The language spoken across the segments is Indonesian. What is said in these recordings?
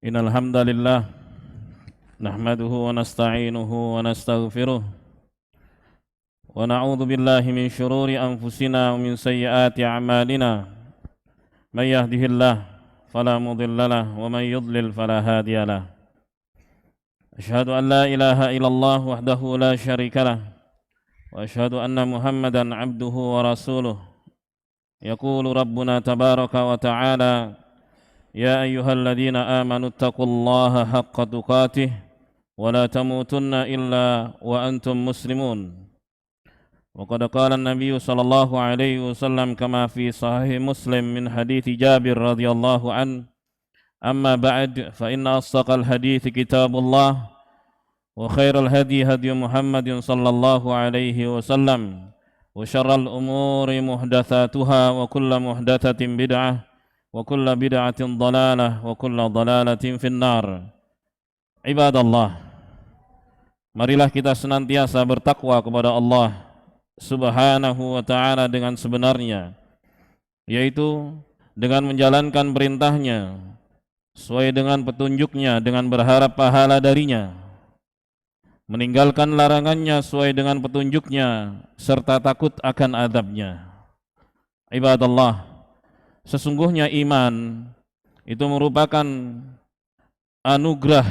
Innal hamdalillah nahmaduhu wa nasta'inuhu wa nastaghfiruh wa na'udzu billahi min shururi anfusina wa min sayyiati a'malina may yahdihillahu fala mudhillalah wa may yudlil fala hadiyalah. Asyhadu an la ilaha illallah wahdahu la syarikalah wa asyhadu anna Muhammadan 'abduhu wa rasuluh. Yaqulu rabbuna tabaraka wa ta'ala يا أيها الذين آمنوا اتقوا الله حق تقاته ولا تموتن إلا وأنتم مسلمون وقد قال النبي صلى الله عليه وسلم كما في صحيح مسلم من حديث جابر رضي الله عنه أما بعد فإن أصدق الحديث كتاب الله وخير الهدي هدي محمد صلى الله عليه وسلم وشر الأمور محدثاتها وكل محدثة بدعة wa kullu bid'atin dhalalah wa kullu dhalalatin finnar. Ibadallah, marilah kita senantiasa bertakwa kepada Allah Subhanahu wa ta'ala dengan sebenarnya, yaitu dengan menjalankan perintahnya sesuai dengan petunjuknya dengan berharap pahala darinya, meninggalkan larangannya sesuai dengan petunjuknya serta takut akan azabnya. Ibadallah, sesungguhnya iman itu merupakan anugerah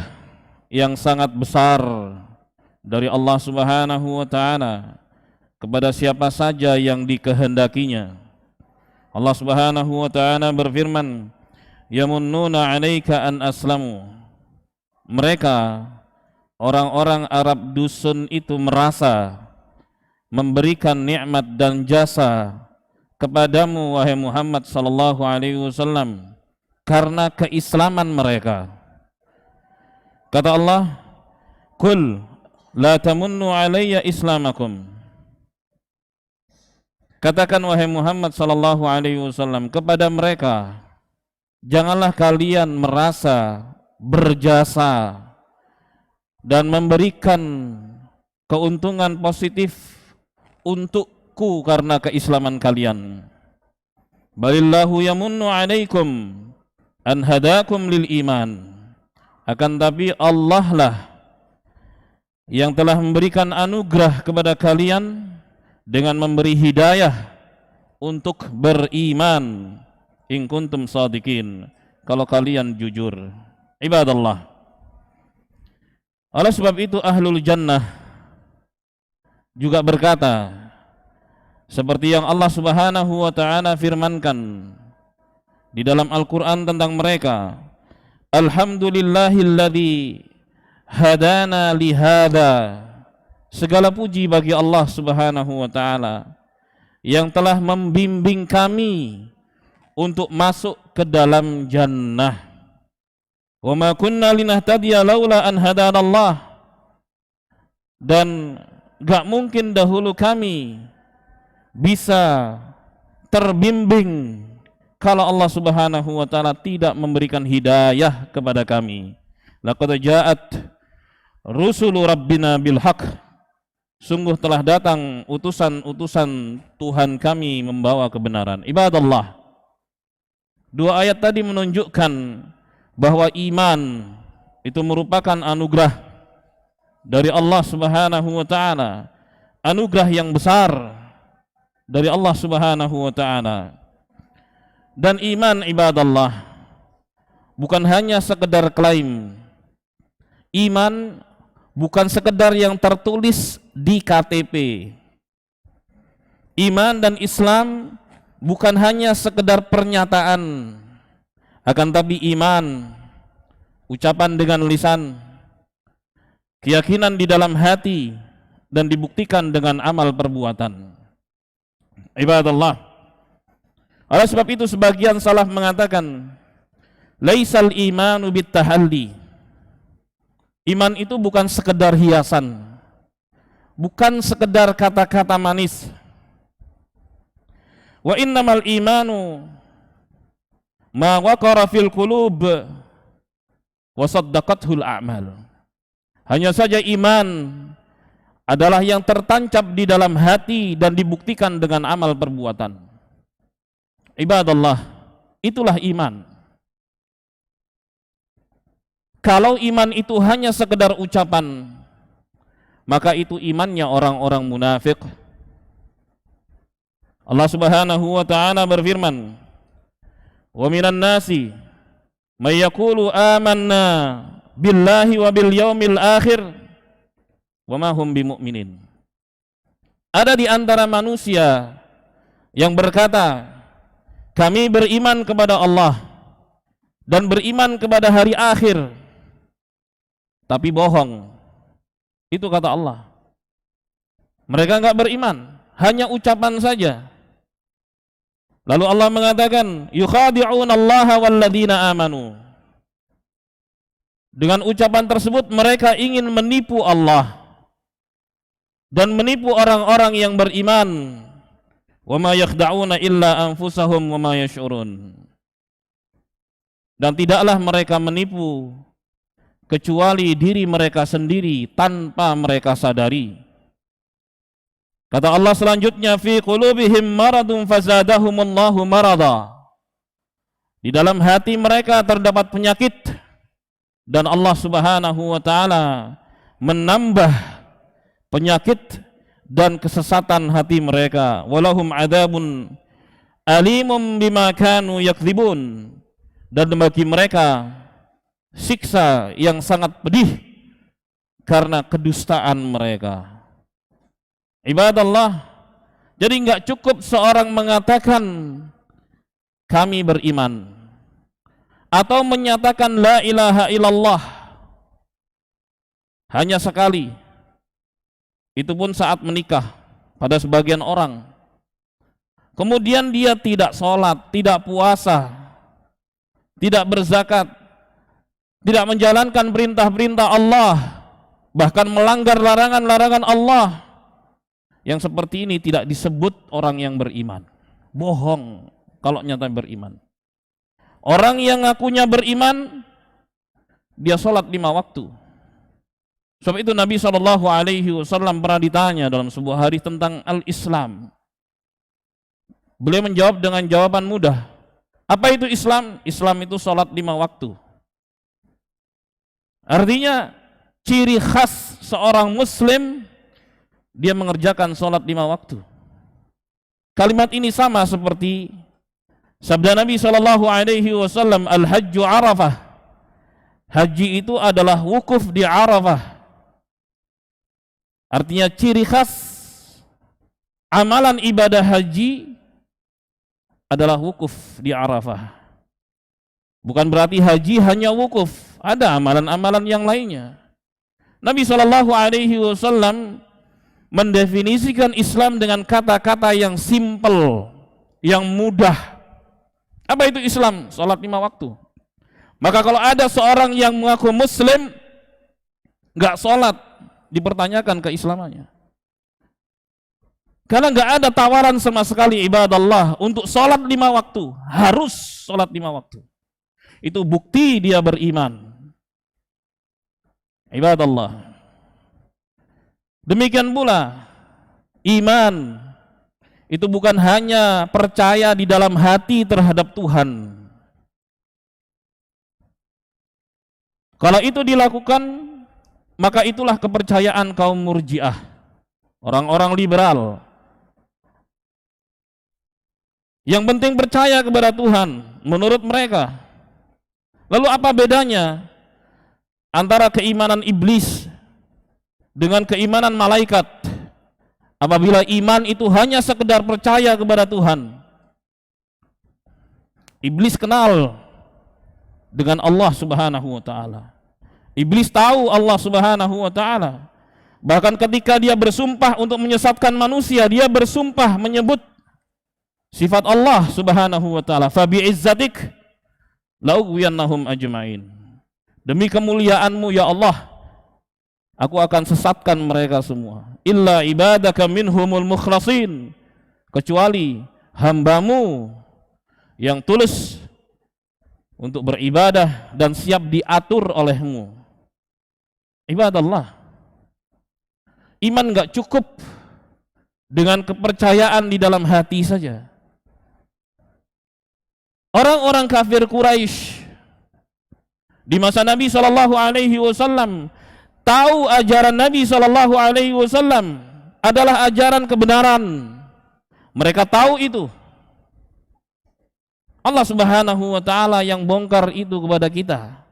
yang sangat besar dari Allah Subhanahu wa ta'ala kepada siapa saja yang dikehendakinya. Allah Subhanahu wa ta'ala berfirman, yamunnuna 'alaika an aslamu. Mereka orang-orang Arab dusun itu merasa memberikan nikmat dan jasa kepadamu wahai Muhammad sallallahu alaihi wasallam karena keislaman mereka. Kata Allah, "Qul la tamunnu alayya islamakum." Katakan wahai Muhammad sallallahu alaihi wasallam kepada mereka, janganlah kalian merasa berjasa dan memberikan keuntungan positif untukku karena keislaman kalian. Balillahu yamunnu 'alaikum an hadakum lil iman. Akan tapi Allah lah yang telah memberikan anugerah kepada kalian dengan memberi hidayah untuk beriman. In kuntum shadiqin, kalau kalian jujur. Ibadallah, oleh sebab itu ahlul jannah juga berkata seperti yang Allah Subhanahu wa ta'ala firmankan di dalam Al-Quran tentang mereka, alhamdulillahilladzi hadana lihada. Segala puji bagi Allah Subhanahu wa ta'ala yang telah membimbing kami untuk masuk ke dalam jannah. Wa ma kunna linahtadiya laula an hadanallah. Dan gak mungkin dahulu kami bisa terbimbing kalau Allah Subhanahu wa ta'ala tidak memberikan hidayah kepada kami. Laqad ja'at rusulu rabbina bil haqq. Sungguh telah datang utusan-utusan Tuhan kami membawa kebenaran. Ibadallah, dua ayat tadi menunjukkan bahwa iman itu merupakan anugerah dari Allah Subhanahu wa ta'ala, anugerah yang besar dari Allah Subhanahu wa ta'ala. Dan iman, ibadallah, bukan hanya sekedar klaim. Iman bukan sekedar yang tertulis di KTP. Iman dan Islam bukan hanya sekedar pernyataan, akan tapi iman, ucapan dengan lisan, keyakinan di dalam hati, dan dibuktikan dengan amal perbuatan. Ibadallah, oleh sebab itu sebagian salaf mengatakan laisal imanu bittahalli. Iman itu bukan sekedar hiasan, bukan sekedar kata-kata manis. Wa innamal imanu ma waqara fil qulub wa saddaqathul a'mal. Hanya saja iman adalah yang tertancap di dalam hati dan dibuktikan dengan amal perbuatan. Ibadallah, itulah iman. Kalau iman itu hanya sekedar ucapan, maka itu imannya orang-orang munafik. Allah Subhanahu wa taala berfirman, "Wa minan nasi may yaqulu amanna billahi wa bil yaumil akhir wa ma hum bimumin." Ada di antara manusia yang berkata, kami beriman kepada Allah dan beriman kepada hari akhir, tapi bohong. Itu kata Allah. Mereka enggak beriman, hanya ucapan saja. Lalu Allah mengatakan, yukhadi'una Allah walladzina amanu. Dengan ucapan tersebut mereka ingin menipu Allah dan menipu orang-orang yang beriman. Wa ma yakhda'una illa anfusahum wa ma yash'urun. Dan tidaklah mereka menipu kecuali diri mereka sendiri tanpa mereka sadari. Kata Allah selanjutnya, fi qulubihim maradun fazadahumullahu marada. Di dalam hati mereka terdapat penyakit dan Allah Subhanahu wa taala menambah penyakit dan kesesatan hati mereka. Walahum adzabun alimum bima kanu yakdzibun. Dan bagi mereka siksa yang sangat pedih karena kedustaan mereka. Ibadallah, jadi enggak cukup seorang mengatakan kami beriman atau menyatakan la ilaha illallah hanya sekali. Itu pun saat menikah pada sebagian orang. Kemudian dia tidak sholat, tidak puasa, tidak berzakat, tidak menjalankan perintah-perintah Allah, bahkan melanggar larangan-larangan Allah. Yang seperti ini tidak disebut orang yang beriman. Bohong kalau nyata beriman. Orang yang ngakunya beriman, dia sholat 5 waktu. Sebab itu Nabi SAW pernah ditanya dalam sebuah hadis tentang al-Islam. Beliau menjawab dengan jawaban mudah. Apa itu Islam? Islam itu sholat 5 waktu. Artinya ciri khas seorang muslim, dia mengerjakan sholat 5 waktu. Kalimat ini sama seperti sabda Nabi SAW, al-hajju arafah. Haji itu adalah wukuf di Arafah. Artinya ciri khas amalan ibadah haji adalah wukuf di Arafah. Bukan berarti haji hanya wukuf, ada amalan-amalan yang lainnya. Nabi SAW mendefinisikan Islam dengan kata-kata yang simple, yang mudah. Apa itu Islam? Salat 5 waktu. Maka kalau ada seorang yang mengaku muslim enggak salat, dipertanyakan keislamannya. Karena enggak ada tawaran sama sekali ibadallah untuk salat 5 waktu, harus salat 5 waktu. Itu bukti dia beriman. Ibadallah. Demikian pula iman itu bukan hanya percaya di dalam hati terhadap Tuhan. Kalau itu dilakukan, maka itulah kepercayaan kaum Murji'ah, orang-orang liberal. Yang penting percaya kepada Tuhan menurut mereka. Lalu apa bedanya antara keimanan iblis dengan keimanan malaikat? Apabila iman itu hanya sekedar percaya kepada Tuhan. Iblis kenal dengan Allah Subhanahu wa taala. Iblis tahu Allah Subhanahu wa taala. Bahkan ketika dia bersumpah untuk menyesatkan manusia, dia bersumpah menyebut sifat Allah Subhanahu wa taala. Fa bi'izzatik la'ughwiyannahum ajmain. Demi kemuliaanmu ya Allah, aku akan sesatkan mereka semua. Illa ibadaka minhumul mukhlasin, kecuali hambamu yang tulus untuk beribadah dan siap diatur olehmu. Ibadallah, iman enggak cukup dengan kepercayaan di dalam hati saja. Orang-orang kafir Quraisy di masa Nabi sallallahu alaihi wasallam, tahu ajaran Nabi sallallahu alaihi wasallam adalah ajaran kebenaran. Mereka tahu itu. Allah Subhanahu wa taala yang bongkar itu kepada kita.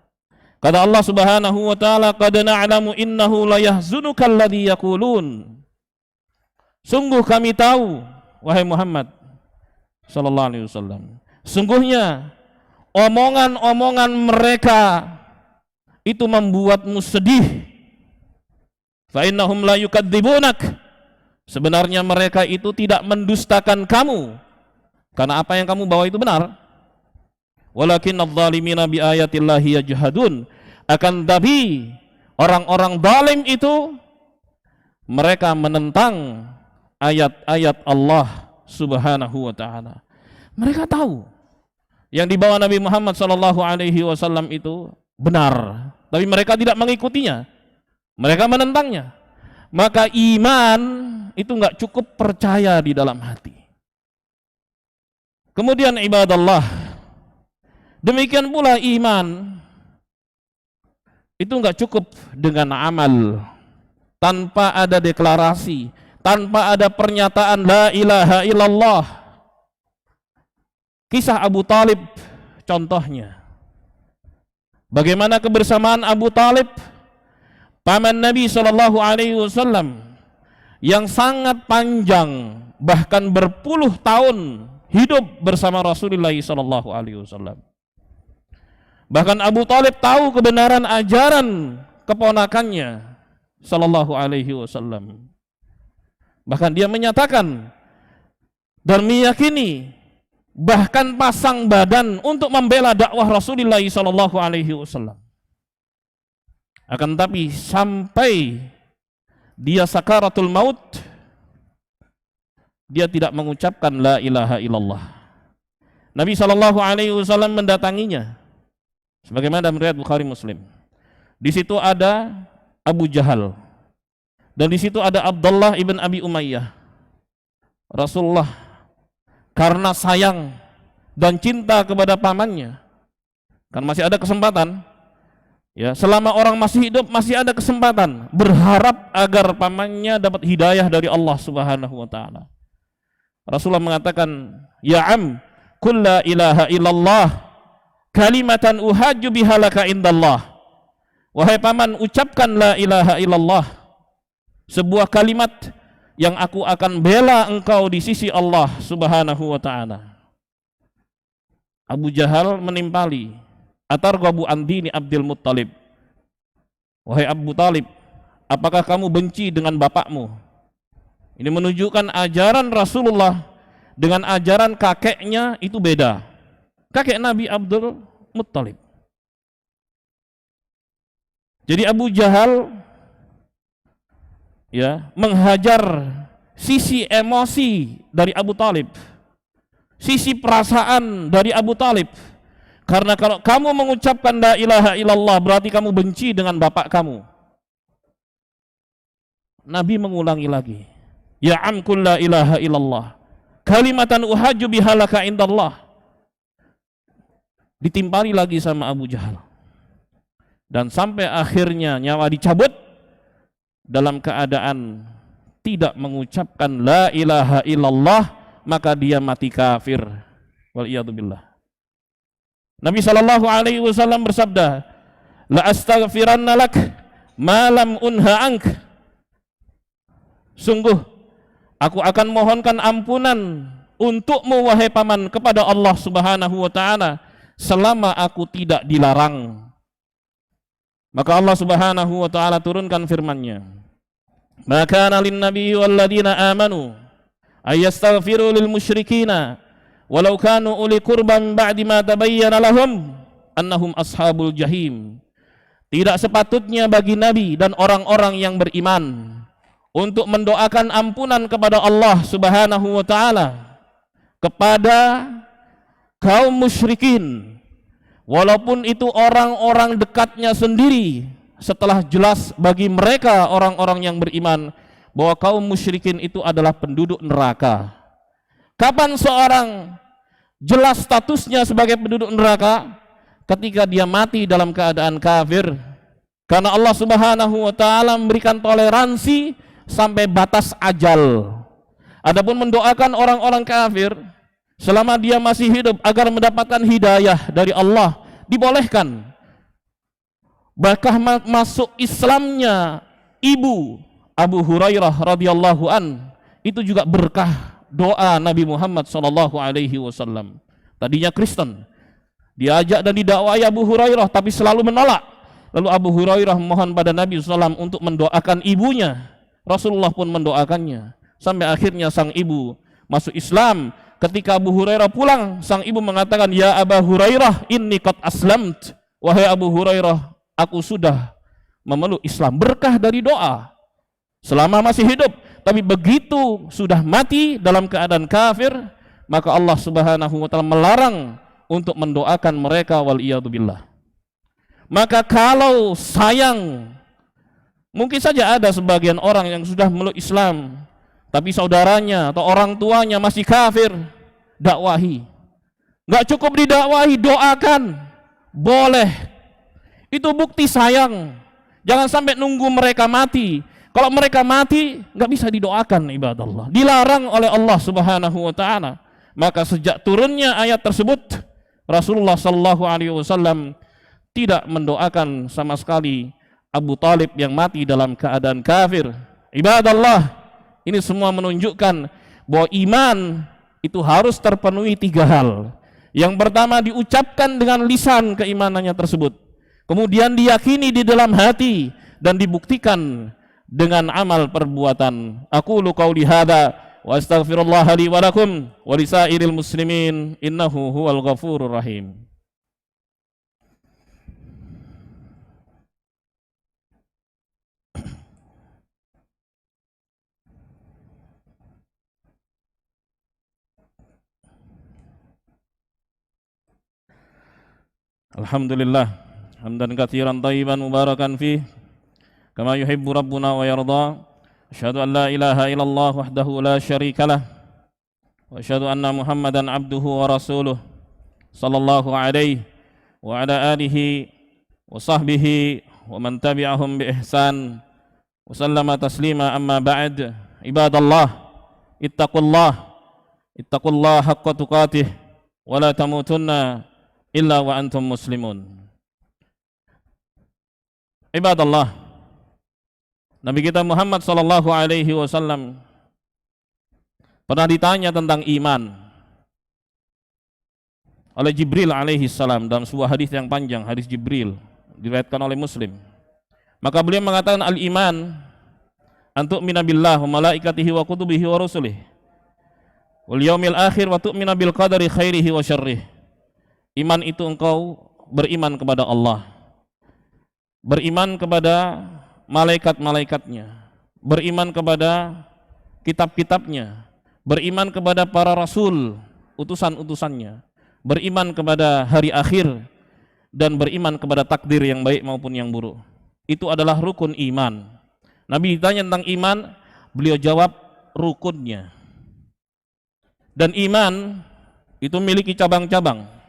Kata Allah Subhanahu wa taala, "Qad na'lamu innahu la yahzunuka alladhi yaqulun." Sungguh kami tahu, wahai Muhammad sallallahu alaihi wasallam, sungguhnya omongan-omongan mereka itu membuatmu sedih. Fa innahum la yukadzibunak. Sebenarnya mereka itu tidak mendustakan kamu, karena apa yang kamu bawa itu benar. Walakinnadz zalimina bi ayatillahi yajhadun. Akan tapi orang-orang zalim itu mereka menentang ayat-ayat Allah Subhanahu wa taala. Mereka tahu yang dibawa Nabi Muhammad sallallahu alaihi wasallam itu benar, tapi mereka tidak mengikutinya. Mereka menentangnya. Maka iman itu enggak cukup percaya di dalam hati. Kemudian ibadallah, demikian pula iman itu enggak cukup dengan amal, tanpa ada deklarasi, tanpa ada pernyataan la ilaha illallah. Kisah Abu Talib contohnya. Bagaimana kebersamaan Abu Talib, paman Nabi sallallahu alaihi wasallam yang sangat panjang, bahkan berpuluh tahun hidup bersama Rasulullah sallallahu alaihi wasallam. Bahkan Abu Talib tahu kebenaran ajaran keponakannya sallallahu alaihi wasallam. Bahkan dia menyatakan dan meyakini, bahkan pasang badan untuk membela dakwah Rasulullah sallallahu alaihi wasallam. Akan tapi sampai dia sakaratul maut, dia tidak mengucapkan la ilaha illallah. Nabi sallallahu alaihi wasallam mendatanginya, sebagaimana dalam riwayat Bukhari Muslim. Di situ ada Abu Jahal dan di situ ada Abdullah ibn Abi Umayyah. Rasulullah karena sayang dan cinta kepada pamannya, kan masih ada kesempatan, ya, selama orang masih hidup masih ada kesempatan, berharap agar pamannya dapat hidayah dari Allah Subhanahu wa taala. Rasulullah mengatakan, "Ya am, qul la ilaha illallah kalimatan uhajju biha laka indallah." Wahai paman, ucapkan la ilaha illallah, sebuah kalimat yang aku akan bela engkau di sisi Allah Subhanahu wa taala. Abu Jahal menimpali, "Atarghabu an dini Abdul Muttalib." Wahai Abu Talib, apakah kamu benci dengan bapakmu? Ini menunjukkan ajaran Rasulullah dengan ajaran kakeknya itu beda. Kakek Nabi Abdul Muttalib. Jadi Abu Jahal, ya, menghajar sisi emosi dari Abu Talib, sisi perasaan dari Abu Talib. Karena kalau kamu mengucapkan la ilaha illallah berarti kamu benci dengan bapak kamu. Nabi mengulangi lagi, "Ya am qul la ilaha illallah kalimatan uhajju biha laka indallah." Ditimpali lagi sama Abu Jahal. Dan sampai akhirnya nyawa dicabut dalam keadaan tidak mengucapkan la ilaha illallah, maka dia mati kafir. Wal iyadu billah. Nabi sallallahu alaihi wasallam bersabda, "La astaghfiranna lak ma lam unha ank." Sungguh aku akan mohonkan ampunan untukmu wahai paman kepada Allah Subhanahu wa taala selama aku tidak dilarang. Maka Allah Subhanahu wa taala turunkan firman-Nya, "Ma kana lin-nabiyyi wal-ladzina amanu ay yastaghfiru lil musyrikina walau kanu uli qurban ba'di ma tabayyana lahum annahum ashabul jahim." Tidak sepatutnya bagi Nabi dan orang-orang yang beriman untuk mendoakan ampunan kepada Allah Subhanahu wa taala kepada kaum musyrikin, walaupun itu orang-orang dekatnya sendiri, setelah jelas bagi mereka orang-orang yang beriman bahwa kaum musyrikin itu adalah penduduk neraka. Kapan seorang jelas statusnya sebagai penduduk neraka? ketika dia mati dalam keadaan kafir, karena Allah Subhanahu wa taala memberikan toleransi sampai batas ajal. Adapun mendoakan orang-orang kafir selama dia masih hidup agar mendapatkan hidayah dari Allah, dibolehkan. Bahkan masuk Islamnya ibu Abu Hurairah radhiyallahu an, itu juga berkah doa Nabi Muhammad sallallahu alaihi wasallam. Tadinya Kristen, diajak dan didakwai Abu Hurairah tapi selalu menolak. Lalu Abu Hurairah mohon pada Nabi SAW untuk mendoakan ibunya. Rasulullah pun mendoakannya. Sampai akhirnya sang ibu masuk Islam. Ketika Abu Hurairah pulang, sang ibu mengatakan, "Ya Abu Hurairah, inni qad aslamt." Wahai Abu Hurairah, aku sudah memeluk Islam. Berkah dari doa selama masih hidup. Tapi begitu sudah mati dalam keadaan kafir, maka Allah Subhanahu wa taala melarang untuk mendoakan mereka, wal iyadu billah. Maka kalau sayang, mungkin saja ada sebagian orang yang sudah memeluk Islam, tapi saudaranya atau orang tuanya masih kafir, dakwahi. Nggak cukup didakwahi, doakan. Boleh. Itu bukti sayang. Jangan sampai nunggu mereka mati. Kalau mereka mati, nggak bisa didoakan, ibadallah. Dilarang oleh Allah Subhanahu wa taala. Maka sejak turunnya ayat tersebut, Rasulullah sallallahu alaihi wasallam tidak mendoakan sama sekali Abu Talib yang mati dalam keadaan kafir. Ibadallah, ini semua menunjukkan bahwa iman itu harus terpenuhi 3 hal. Yang pertama, diucapkan dengan lisan keimanannya tersebut, kemudian diyakini di dalam hati, dan dibuktikan dengan amal perbuatan. Aqulu qauli hadza wa astaghfirullah li wa lakum wa lisairil muslimin innahu huwal ghafurur rahim. Alhamdulillah hamdan katsiran thayyiban mubarakan fih kama yuhibbu rabbuna wa yarda. Asyhadu an la ilaha illallah wahdahu la syarikalah wa asyhadu anna Muhammadan abduhu wa rasuluh sallallahu alaihi wa ala alihi wa sahbihi wa man tabi'ahum bi ihsan wa sallama taslima. Amma ba'd. Ibadallah, ittaqullah haqqa tuqatih wa la tamutunna illa wa antum muslimun. Ibadallah, Nabi kita Muhammad sallallahu alaihi wasallam pernah ditanya tentang iman oleh Jibril alaihi salam dalam sebuah hadis yang panjang, hadis Jibril, diriwayatkan oleh Muslim. Maka beliau mengatakan, al-iman an tu'mina billah wa malaikatihi wa kutubihi wa rusulihi wal yaumil akhir wa tu'mina bil qadari khairihi wa syarrihi. Iman itu engkau beriman kepada Allah, beriman kepada malaikat-malaikatnya, beriman kepada kitab-kitabnya, beriman kepada para rasul, utusan-utusannya, beriman kepada hari akhir, dan beriman kepada takdir yang baik maupun yang buruk. Itu adalah rukun iman. Nabi ditanya tentang iman, beliau jawab rukunnya. Dan iman itu memiliki cabang-cabang.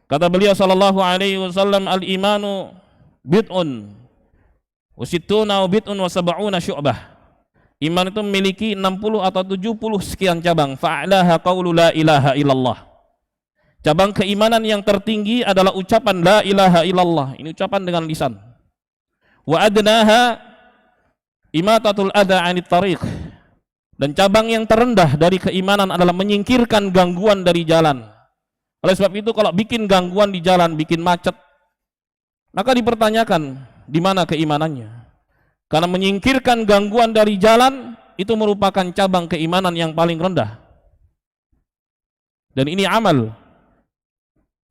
Kata beliau sallallahu alaihi wasallam, al-imanu bid'un wa sittuna wa bid'un wa sab'una syu'bah. Iman itu memiliki 60 atau 70 sekian cabang. Fa'laha qaulu la ilaha illallah. Cabang keimanan yang tertinggi adalah ucapan la ilaha illallah. Ini ucapan dengan lisan. Wa adnaha imatatul adha 'anit tariq. Dan cabang yang terendah dari keimanan adalah menyingkirkan gangguan dari jalan. Oleh sebab itu, kalau bikin gangguan di jalan, bikin macet, maka dipertanyakan di mana keimanannya. Karena menyingkirkan gangguan dari jalan itu merupakan cabang keimanan yang paling rendah. Dan ini amal.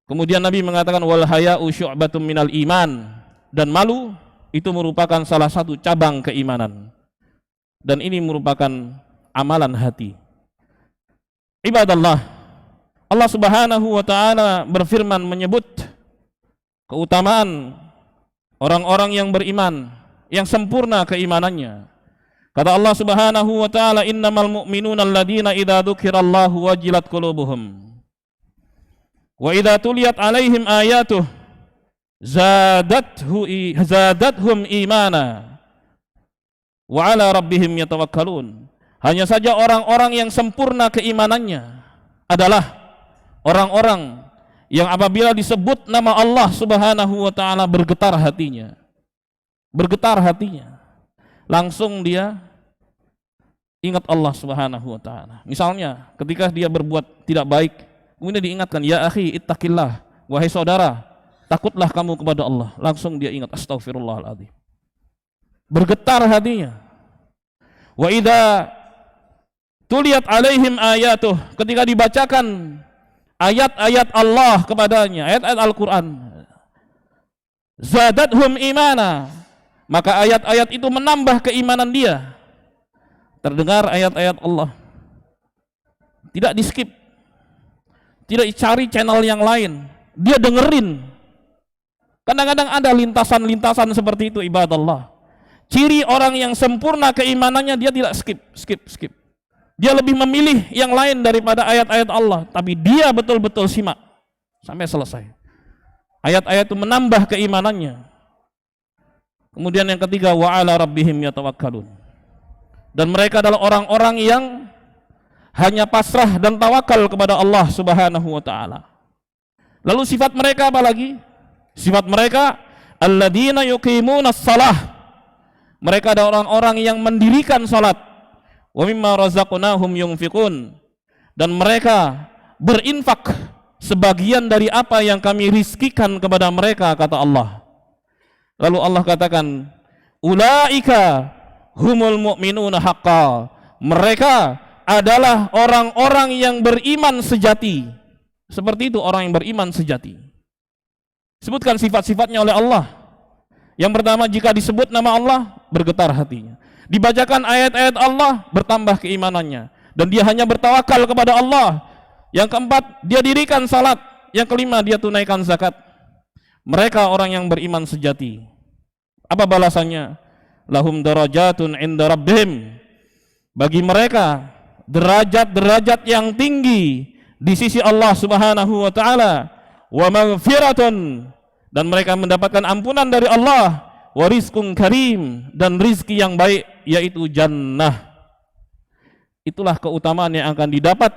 Kemudian Nabi mengatakan, wal haya'u syu'batun minal iman. Dan malu itu merupakan salah satu cabang keimanan. Dan ini merupakan amalan hati. Ibadallah, Allah Subhanahu wa taala berfirman menyebut keutamaan orang-orang yang beriman, yang sempurna keimanannya. Kata Allah Subhanahu wa taala, innamal mu'minuna alladziina idza dzukirallahu wajilat qulubuhum Wa idza tuliyat alaihim ayatuh zadathum imana wa ala rabbihim yatawakkalun. Hanya saja orang-orang yang sempurna keimanannya adalah orang-orang yang apabila disebut nama Allah Subhanahu wa taala bergetar hatinya. Bergetar hatinya. Langsung dia ingat Allah Subhanahu wa taala. Misalnya ketika dia berbuat tidak baik, kemudian diingatkan, ya akhi ittaqillah, wahai saudara, takutlah kamu kepada Allah. Langsung dia ingat, astagfirullahaladzim. Bergetar hatinya. Wa idza tuliyat alaihim ayatuh, ketika dibacakan ayat-ayat Allah kepadanya, ayat-ayat Al-Quran, zadathum imana, maka ayat-ayat itu menambah keimanan dia. Terdengar ayat-ayat Allah, tidak di skip, tidak dicari channel yang lain, dia dengerin. Kadang-kadang ada lintasan-lintasan seperti itu, ibadallah. Ciri orang yang sempurna keimanannya, dia tidak skip. Dia lebih memilih yang lain daripada ayat-ayat Allah, tapi dia betul-betul simak sampai selesai. Ayat-ayat itu menambah keimanannya. Kemudian yang ketiga, wa ala rabbihim yatawakkalun. Dan mereka adalah orang-orang yang hanya pasrah dan tawakal kepada Allah Subhanahu wa taala. Lalu sifat mereka apa lagi? Sifat mereka alladzina yuqimunas shalah. Mereka adalah orang-orang yang mendirikan salat. Wa mimma razaqnahum yunfiqun. Dan mereka berinfak sebagian dari apa yang kami rizkikan kepada mereka, kata Allah. Lalu Allah katakan, ulaika humul mu'minuna haqqa. Mereka adalah orang-orang yang beriman sejati. Seperti itu orang yang beriman sejati. Sebutkan sifat-sifatnya oleh Allah. Yang pertama, jika disebut nama Allah, bergetar hatinya. Dibacakan ayat-ayat Allah, bertambah keimanannya. Dan dia hanya bertawakal kepada Allah. Yang keempat, dia dirikan salat. Yang kelima, dia tunaikan zakat. Mereka orang yang beriman sejati. Apa balasannya? Lahum darajatun inda rabbihim. Bagi mereka derajat-derajat yang tinggi di sisi Allah Subhanahu wa taala, wa maghfiratun, dan mereka mendapatkan ampunan dari Allah, wa rizqun karim, dan rizki yang baik yaitu jannah. Itulah keutamaan yang akan didapat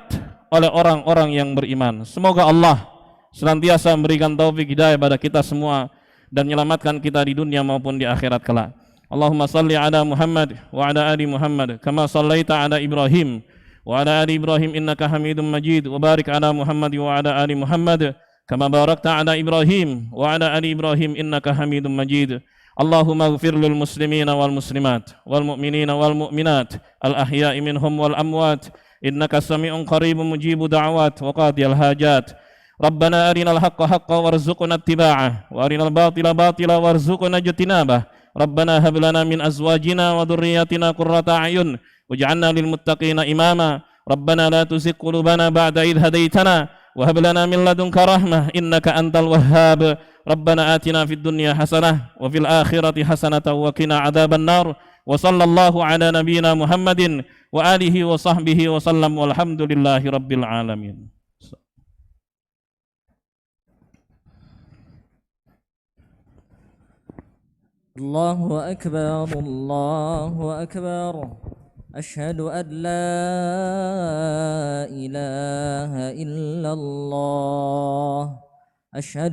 oleh orang-orang yang beriman. Semoga Allah senantiasa memberikan taufik hidayah pada kita semua dan menyelamatkan kita di dunia maupun di akhirat kelak. Allahumma salli ala Muhammad wa ala ali Muhammad kama sallaita ala Ibrahim wa ala ali Ibrahim innaka Hamidum Majid, wa barik ala Muhammad wa ala ali Muhammad kama barakta ala Ibrahim wa ala ali Ibrahim innaka Hamidum Majid. Allahumma ighfir lil muslimina wal muslimat wal mu'minina wal mu'minat al ahya'i minhum wal amwat innaka sami'un qaribun mujibu da'awat wa qadiyal hajat. Rabbana arinal haqqa haqqa warzuqna ittiba'ah wa arinal batila batila warzuqna ijtinabah. Rabbana hab lana min azwajina wa dhurriyyatina qurrata a'yun waj'alna lil muttaqina imama. Rabbana la tuzigh qulubana ba'da idh hadaitana wa hab lana min ladunka rahmah innaka antal wahhab. Rabbana atina fid dunya hasanah wa fil akhirati hasanatan wa qina adzaban nar. Wa sallallahu ala nabiyyina Muhammadin wa alihi wa sahbihi wa sallam walhamdulillahi rabbil alamin. Allahu akbar, Allahu akbar. Asyhadu an la ilaha illallah. Asyhadu